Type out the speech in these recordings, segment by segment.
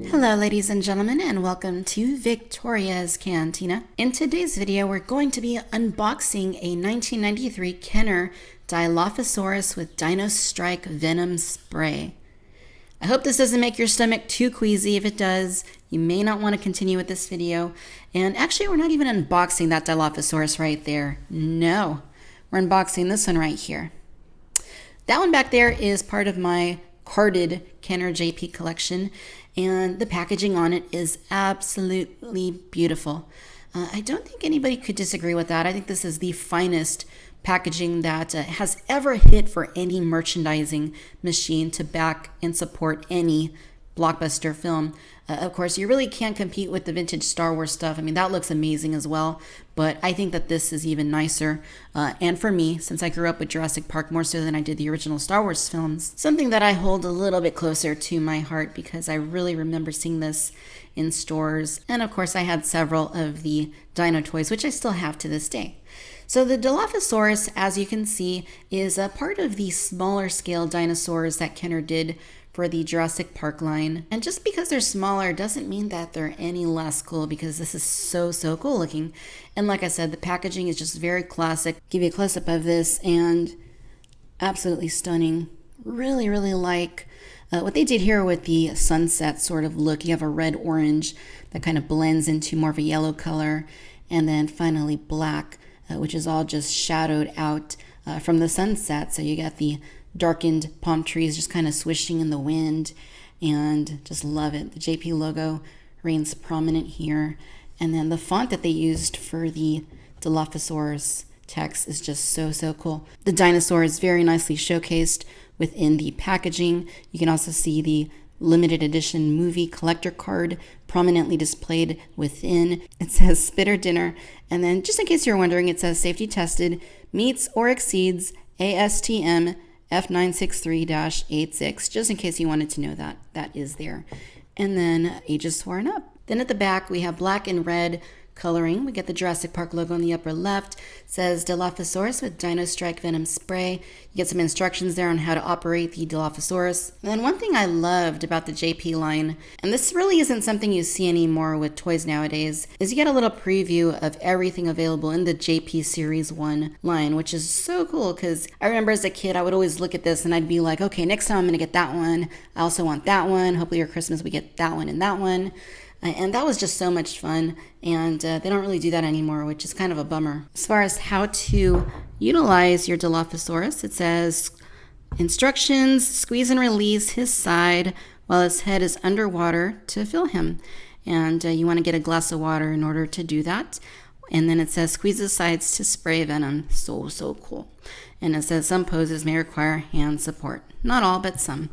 Hello ladies and gentlemen, and welcome to Victoria's Cantina. In today's video we're going to be unboxing a 1993 Kenner Dilophosaurus with Dino-Strike Venom Spray. I hope this doesn't make your stomach too queasy. If it does, you may not want to continue with this video. And actually, we're not even unboxing that Dilophosaurus right there. No, we're unboxing this one right here. That one back there is part of my carded Kenner JP collection, and the packaging on it is absolutely beautiful. I don't think anybody could disagree with that. I think this is the finest packaging that has ever hit for any merchandising machine to back and support any blockbuster film. Of course, you really can't compete with the vintage Star Wars stuff. I mean, that looks amazing as well, but I think that this is even nicer. And for me, since I grew up with Jurassic Park more so than I did the original Star Wars films, something that I hold a little bit closer to my heart because I really remember seeing this in stores. And of course, I had several of the dino toys, which I still have to this day. So the Dilophosaurus, as you can see, is a part of the smaller scale dinosaurs that Kenner did for the Jurassic Park line. And just because they're smaller doesn't mean that they're any less cool, because this is so cool looking. And like I said, the packaging is just very classic. Give you a close-up of this, and absolutely stunning. Really like what they did here with the sunset sort of look. You have a red-orange that kind of blends into more of a yellow color, and then finally black, which is all just shadowed out from the sunset. So you got the darkened palm trees just kind of swishing in the wind, and just love it. The JP logo reigns prominent here. And then the font that they used for the Dilophosaurus text is just so cool. The dinosaur is very nicely showcased within the packaging. You can also see the limited edition movie collector card prominently displayed within. It says Spitter Dinner, and then just in case you're wondering, it says safety tested, meets or exceeds ASTM F963-86, just in case you wanted to know that. That is there. And then ages sworn up. Then at the back we have black and red coloring. We get the Jurassic Park logo on the upper left. It says Dilophosaurus with Dino-Strike Venom Spray. You get some instructions there on how to operate the Dilophosaurus. And then one thing I loved about the JP line, and this really isn't something you see anymore with toys nowadays, is you get a little preview of everything available in the JP Series 1 line, which is so cool, because I remember as a kid I would always look at this and I'd be like, okay, next time I'm going to get that one. I also want that one. Hopefully for Christmas we get that one and that one. And that was just so much fun, and they don't really do that anymore, which is kind of a bummer. As far as how to utilize your Dilophosaurus, it says instructions: squeeze and release his side while his head is underwater to fill him. And you want to get a glass of water in order to do that. And then it says squeeze the sides to spray venom. So cool. And it says some poses may require hand support. Not all, but some.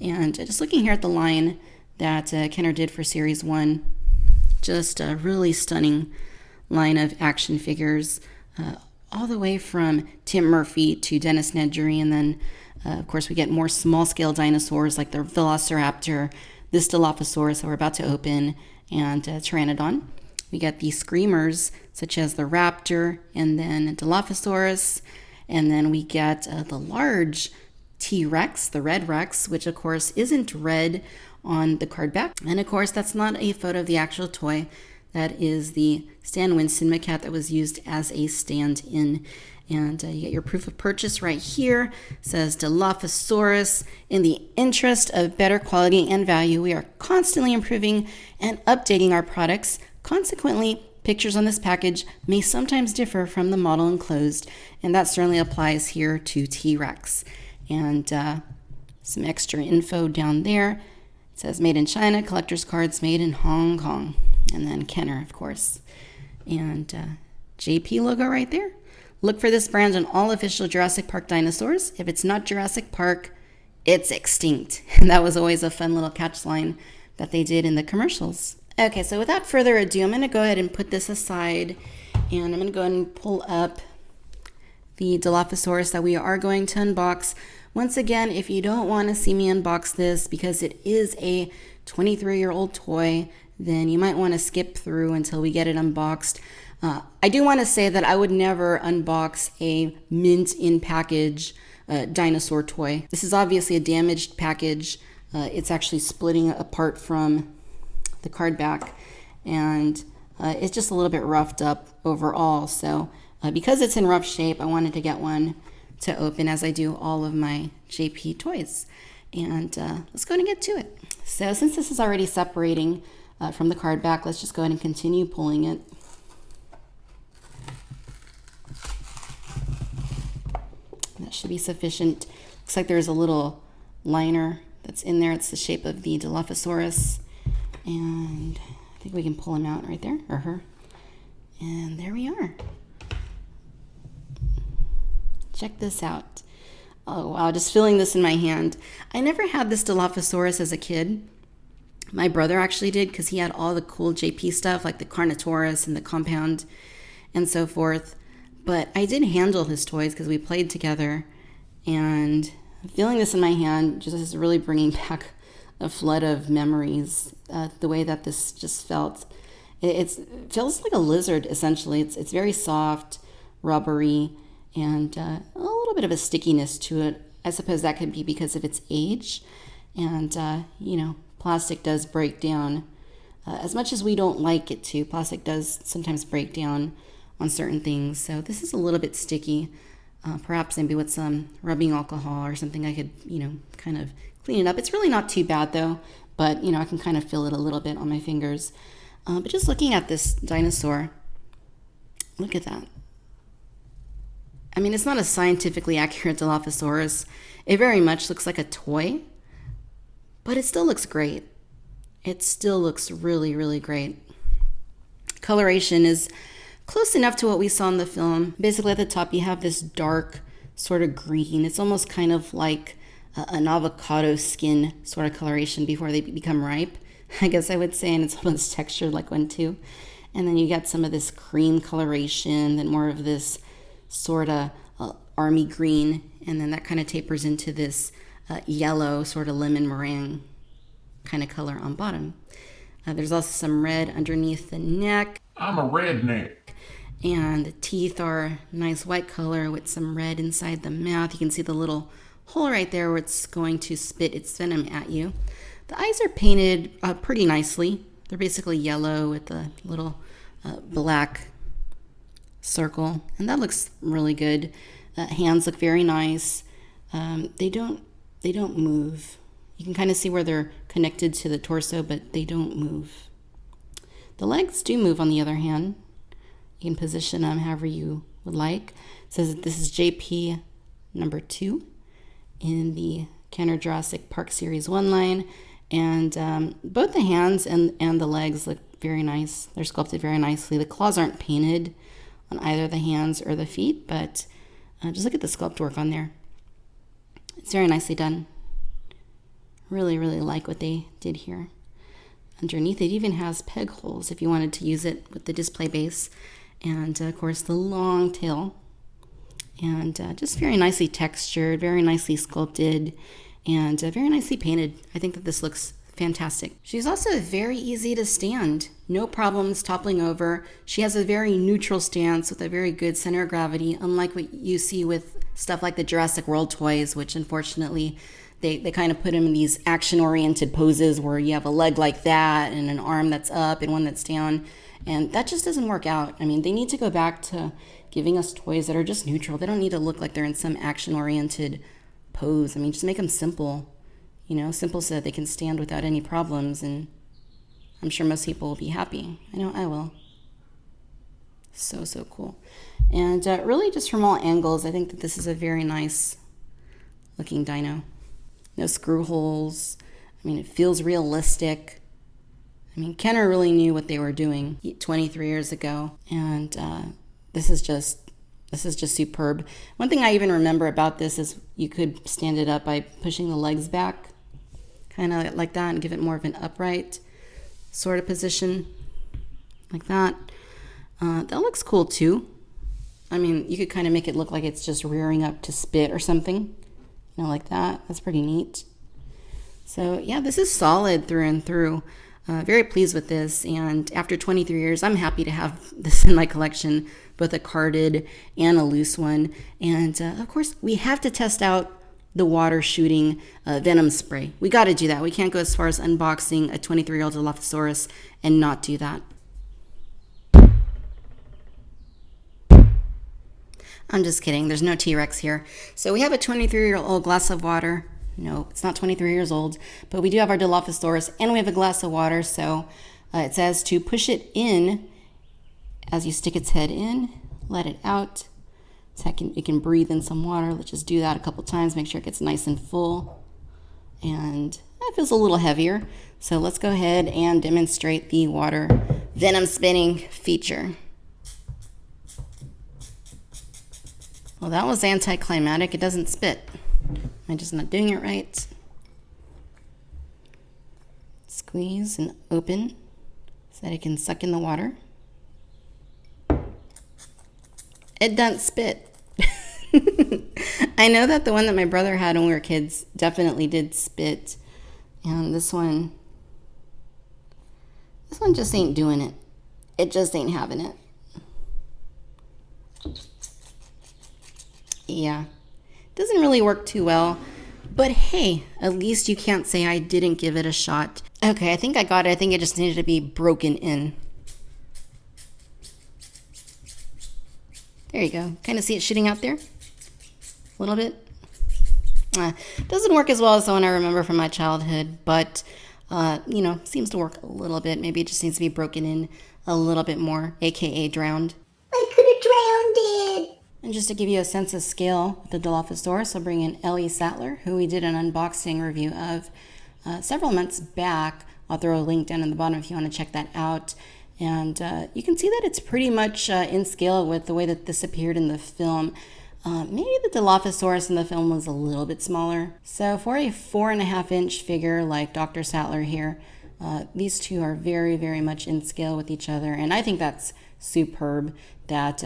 And just looking here at the line that Kenner did for Series 1. Just a really stunning line of action figures, all the way from Tim Murphy to Dennis Nedry, and then of course we get more small-scale dinosaurs like the Velociraptor, this Dilophosaurus that we're about to open, and Pteranodon. We get the screamers such as the Raptor, and then Dilophosaurus, and then we get the large T-Rex, the Red Rex, which of course isn't red on the card back. And of course, that's not a photo of the actual toy. That is the Stan Winston macaque that was used as a stand-in. And you get your proof of purchase right here. It says Dilophosaurus. In the interest of better quality and value, we are constantly improving and updating our products. Consequently, pictures on this package may sometimes differ from the model enclosed, and that certainly applies here to T-Rex. And some extra info down there. It says made in China, collector's cards made in Hong Kong. And then Kenner, of course. And JP logo right there. Look for this brand on all official Jurassic Park dinosaurs. If it's not Jurassic Park, it's extinct. And that was always a fun little catch line that they did in the commercials. Okay, so without further ado, I'm going to go ahead and put this aside. And I'm going to go ahead and pull up the Dilophosaurus that we are going to unbox. Once again, if you don't want to see me unbox this because it is a 23-year-old toy, then you might want to skip through until we get it unboxed. I do want to say that I would never unbox a mint in package dinosaur toy. This is obviously a damaged package. It's actually splitting apart from the card back, and it's just a little bit roughed up overall. So because it's in rough shape, I wanted to get one to open, as I do all of my JP toys. And let's go ahead and get to it. So since this is already separating from the card back, let's just go ahead and continue pulling it. That should be sufficient. Looks like there's a little liner that's in there. It's the shape of the Dilophosaurus. And I think we can pull him out right there, or her. And there we are. Check this out. Oh wow, just feeling this in my hand. I never had this Dilophosaurus as a kid. My brother actually did, because he had all the cool JP stuff like the Carnotaurus and the Compound and so forth. But I did handle his toys because we played together, and feeling this in my hand just is really bringing back a flood of memories. The way that this just felt. It feels like a lizard, essentially. It's very soft, rubbery, and a little bit of a stickiness to it. I suppose that could be because of its age. And, you know, plastic does break down. As much as we don't like it to, plastic does sometimes break down on certain things. So this is a little bit sticky. Perhaps maybe with some rubbing alcohol or something I could, you know, kind of clean it up. It's really not too bad though, but you know, I can kind of feel it a little bit on my fingers. But just looking at this dinosaur, look at that. I mean, it's not a scientifically accurate Dilophosaurus. It very much looks like a toy, but it still looks great. It still looks really, really great. Coloration is close enough to what we saw in the film. Basically at the top you have this dark sort of green. It's almost kind of like an avocado skin sort of coloration before they become ripe, I guess I would say, and it's almost textured like one too. And then you get some of this cream coloration, then more of this sort of army green, and then that kind of tapers into this yellow sort of lemon meringue kind of color on bottom. There's also some red underneath the neck. I'm a redneck. And the teeth are nice white color with some red inside the mouth. You can see the little hole right there where it's going to spit its venom at you. The eyes are painted pretty nicely. They're basically yellow with a little black circle, and that looks really good. Hands look very nice. They don't move. You can kind of see where they're connected to the torso, but they don't move. The legs do move on the other hand. You can position them however you would like. It says that this is JP number 2 in the Jurassic Park Series 1 line. And both the hands and the legs look very nice. They're sculpted very nicely. The claws aren't painted on either the hands or the feet, but just look at the sculpt work on there. It's very nicely done. Really, really like what they did here. Underneath it even has peg holes if you wanted to use it with the display base. And of course the long tail, and just very nicely textured, very nicely sculpted, and very nicely painted. I think that this looks fantastic. She's also very easy to stand. No problems toppling over. She has a very neutral stance with a very good center of gravity, unlike what you see with stuff like the Jurassic World toys, which unfortunately they kind of put them in these action-oriented poses where you have a leg like that and an arm that's up and one that's down. And that just doesn't work out. I mean, they need to go back to giving us toys that are just neutral. They don't need to look like they're in some action-oriented pose. I mean, just make them simple, you know, simple so that they can stand without any problems. And I'm sure most people will be happy. I know I will. So, so cool. And really just from all angles, I think that this is a very nice looking dino. No screw holes. I mean, it feels realistic. I mean, Kenner really knew what they were doing 23 years ago, and this is just superb. One thing I even remember about this is you could stand it up by pushing the legs back, kind of like that, and give it more of an upright sort of position, like that. That looks cool too. I mean, you could kind of make it look like it's just rearing up to spit or something, you know, like that. That's pretty neat. So yeah, this is solid through and through. Very pleased with this, and after 23 years, I'm happy to have this in my collection, both a carded and a loose one. And of course, we have to test out the water shooting venom spray. We got to do that. We can't go as far as unboxing a 23-year-old Dilophosaurus and not do that. I'm just kidding. There's no T-Rex here. So we have a 23-year-old glass of water. No, it's not 23 years old, but we do have our Dilophosaurus and we have a glass of water. So it says to push it in as you stick its head in, let it out. So it can breathe in some water. Let's just do that a couple times, make sure it gets nice and full. And it feels a little heavier. So let's go ahead and demonstrate the water venom spitting feature. Well, that was anticlimactic. It doesn't spit. I'm just not doing it right. Squeeze and open so that it can suck in the water. It doesn't spit. I know that the one that my brother had when we were kids definitely did spit. And this one just ain't doing it. It just ain't having it. Yeah, doesn't really work too well, but hey, at least you can't say I didn't give it a shot. Okay, I think I got it. I think it just needed to be broken in. There you go. Kind of see it shooting out there? A little bit. Doesn't work as well as the one I remember from my childhood, but, seems to work a little bit. Maybe it just needs to be broken in a little bit more, aka drowned. I could have drowned it. And just to give you a sense of scale with the Dilophosaurus, I'll bring in Ellie Sattler, who we did an unboxing review of several months back. I'll throw a link down in the bottom if you want to check that out. And you can see that it's pretty much in scale with the way that this appeared in the film. Maybe the Dilophosaurus in the film was a little bit smaller. So for a 4.5-inch figure like Dr. Sattler here, these two are very, very much in scale with each other. And I think that's superb that,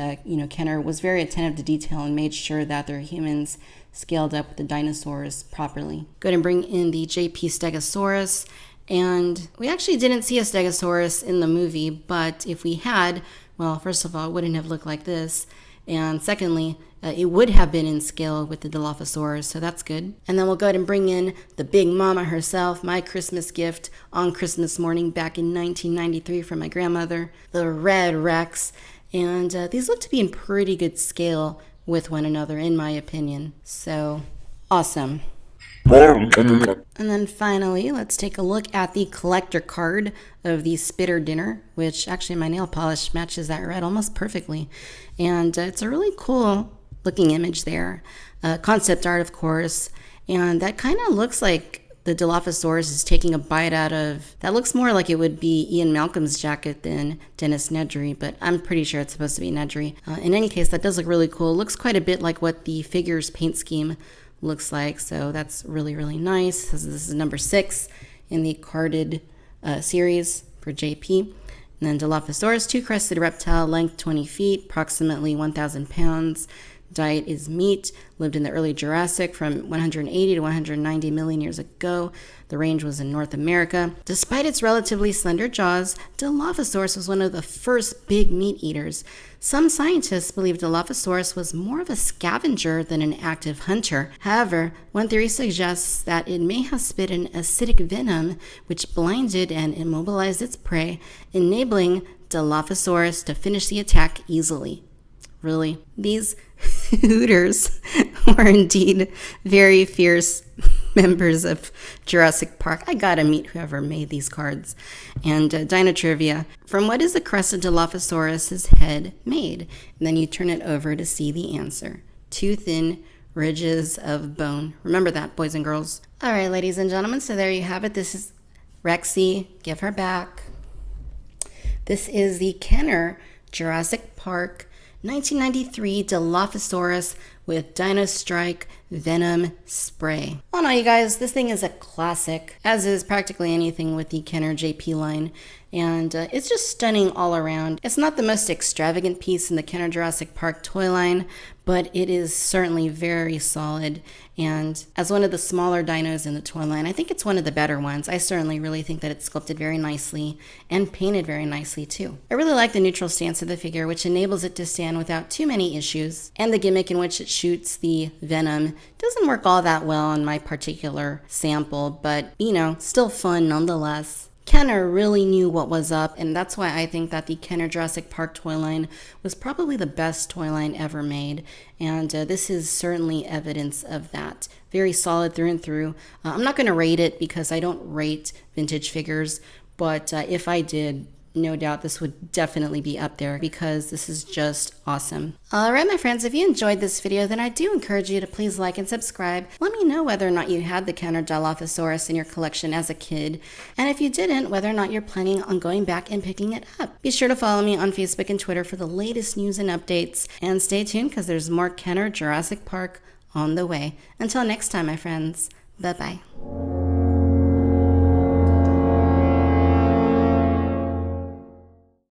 Kenner was very attentive to detail and made sure that their humans scaled up with the dinosaurs properly. Go ahead and bring in the JP Stegosaurus. And we actually didn't see a Stegosaurus in the movie, but if we had, well, first of all, it wouldn't have looked like this. And secondly, it would have been in scale with the Dilophosaurus, so that's good. And then we'll go ahead and bring in the big mama herself, my Christmas gift on Christmas morning back in 1993 from my grandmother, the Red Rex. And these look to be in pretty good scale with one another, in my opinion. So, awesome. And then finally, let's take a look at the collector card of the Spitter Dinner, which actually my nail polish matches that red almost perfectly. And it's a really cool looking image there. Concept art, of course. And that kind of looks like the Dilophosaurus is taking a bite out of, that looks more like it would be Ian Malcolm's jacket than Dennis Nedry, but I'm pretty sure it's supposed to be Nedry. In any case, that does look really cool. It looks quite a bit like what the figure's paint scheme looks like, so that's really, really nice. This is number 6 in the carded series for JP. And then Dilophosaurus, 2-crested reptile, length 20 feet, approximately 1,000 pounds. Diet is meat, lived in the early Jurassic from 180 to 190 million years ago. The range was in North America. Despite its relatively slender jaws, Dilophosaurus was one of the first big meat eaters. Some scientists believe Dilophosaurus was more of a scavenger than an active hunter. However, one theory suggests that it may have spit an acidic venom which blinded and immobilized its prey, enabling Dilophosaurus to finish the attack easily. Really, these hooters were indeed very fierce members of Jurassic Park. I gotta meet whoever made these cards. And Dino Trivia, from what is the crested Dilophosaurus's head made? And then you turn it over to see the answer. 2 thin ridges of bone. Remember that, boys and girls. All right, ladies and gentlemen, so there you have it. This is Rexy. Give her back. This is the Kenner Jurassic Park 1993 Dilophosaurus with Dino-Strike Venom Spray. Oh no, you guys, this thing is a classic, as is practically anything with the Kenner JP line. And it's just stunning all around. It's not the most extravagant piece in the Kenner Jurassic Park toy line, but it is certainly very solid. And as one of the smaller dinos in the toy line, I think it's one of the better ones. I certainly really think that it's sculpted very nicely and painted very nicely too. I really like the neutral stance of the figure, which enables it to stand without too many issues. And the gimmick in which it shoots the venom doesn't work all that well on my particular sample, but you know, still fun nonetheless. Kenner really knew what was up, and that's why I think that the Kenner Jurassic Park toy line was probably the best toy line ever made, and this is certainly evidence of that. Very solid through and through. I'm not going to rate it because I don't rate vintage figures, but if I did, no doubt this would definitely be up there because this is just awesome. Alright my friends, if you enjoyed this video, then I do encourage you to please like and subscribe. Let me know whether or not you had the Kenner Dilophosaurus in your collection as a kid, and if you didn't, whether or not you're planning on going back and picking it up. Be sure to follow me on Facebook and Twitter for the latest news and updates, and stay tuned because there's more Kenner Jurassic Park on the way. Until next time my friends, bye bye.